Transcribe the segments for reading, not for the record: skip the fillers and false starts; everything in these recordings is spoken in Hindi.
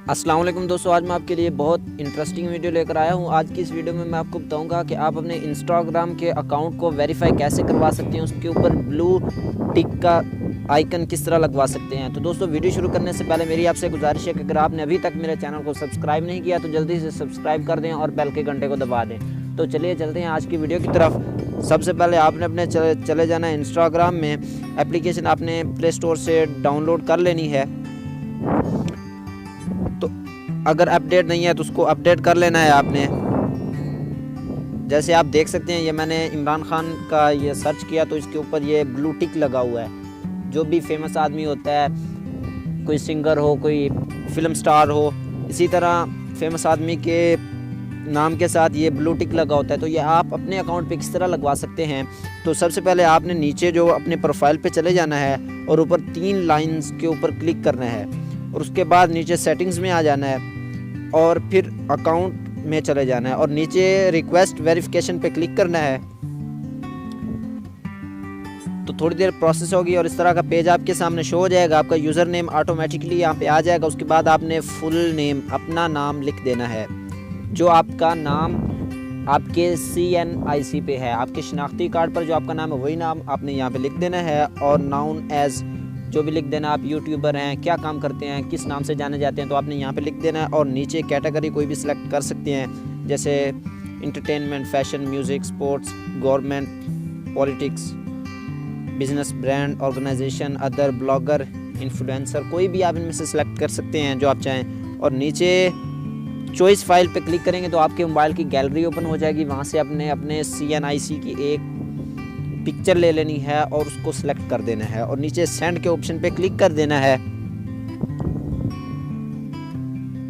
अस्सलाम वालेकुम दोस्तों, आज मैं आपके लिए बहुत इंटरेस्टिंग वीडियो लेकर आया हूँ। आज की इस वीडियो में मैं आपको बताऊँगा कि आप अपने इंस्टाग्राम के अकाउंट को वेरीफाई कैसे करवा सकते हैं, उसके ऊपर ब्लू टिक का आइकन किस तरह लगवा सकते हैं। तो दोस्तों, वीडियो शुरू करने से पहले मेरी आपसे गुजारिश है कि अगर आपने अभी तक मेरे चैनल को सब्सक्राइब नहीं किया तो जल्दी से सब्सक्राइब कर दें और बेल के घंटे को दबा दें। तो चलिए चलते हैं आज की वीडियो की तरफ। सबसे पहले आपने अपने चले जाना है इंस्टाग्राम में। एप्लीकेशन आपने प्ले स्टोर से डाउनलोड कर लेनी है। तो अगर अपडेट नहीं है तो उसको अपडेट कर लेना है आपने। जैसे आप देख सकते हैं, ये मैंने इमरान खान का ये सर्च किया तो इसके ऊपर ये ब्लू टिक लगा हुआ है। जो भी फेमस आदमी होता है, कोई सिंगर हो, कोई फिल्म स्टार हो, इसी तरह फेमस आदमी के नाम के साथ ये ब्लू टिक लगा होता है। तो ये आप अपने अकाउंट पे किस तरह लगवा सकते हैं। तो सबसे पहले आपने नीचे जो अपने प्रोफाइल पे चले जाना है और ऊपर 3 लाइंस के ऊपर क्लिक करना है और उसके बाद नीचे सेटिंग्स में आ जाना है और फिर अकाउंट में चले जाना है और नीचे रिक्वेस्ट वेरिफिकेशन पे क्लिक करना है। तो थोड़ी देर प्रोसेस होगी और इस तरह का पेज आपके सामने शो हो जाएगा। आपका यूज़र नेम ऑटोमेटिकली यहाँ पे आ जाएगा। उसके बाद आपने फुल नेम, अपना नाम लिख देना है। जो आपका नाम आपके CNIC पे है, आपके शनाख्ती कार्ड पर जो आपका नाम है वही नाम आपने यहाँ पे लिख देना है। और नाउन एज जो भी लिख देना। आप यूट्यूबर हैं, क्या काम करते हैं, किस नाम से जाने जाते हैं, तो आपने यहाँ पे लिख देना है। और नीचे कैटेगरी कोई भी सिलेक्ट कर सकते हैं, जैसे entertainment, fashion, music, sports, government, politics, business, brand, organisation, other, blogger, influencer, कोई भी आप इनमें से सिलेक्ट कर सकते हैं जो आप चाहें। और नीचे चॉइस फाइल पे क्लिक करेंगे तो आपके मोबाइल की गैलरी ओपन हो जाएगी। वहाँ से अपने CNIC की एक पिक्चर ले लेनी है और उसको सिलेक्ट कर देना है और नीचे सेंड के ऑप्शन पे क्लिक कर देना है।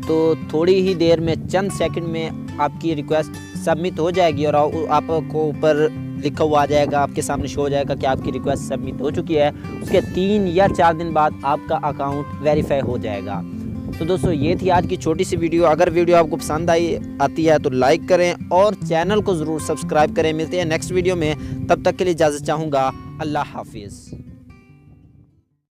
तो थोड़ी ही देर में, चंद सेकंड में आपकी रिक्वेस्ट सबमिट हो जाएगी और आपको ऊपर लिखा हुआ आ जाएगा, आपके सामने शो हो जाएगा कि आपकी रिक्वेस्ट सबमिट हो चुकी है। उसके 3 या 4 दिन बाद आपका अकाउंट वेरीफाई हो जाएगा। तो दोस्तों, ये थी आज की छोटी सी वीडियो। अगर वीडियो आपको पसंद आती है तो लाइक करें और चैनल को ज़रूर सब्सक्राइब करें। मिलते हैं नेक्स्ट वीडियो में, तब तक के लिए इजाज़त चाहूँगा। अल्लाह हाफिज़।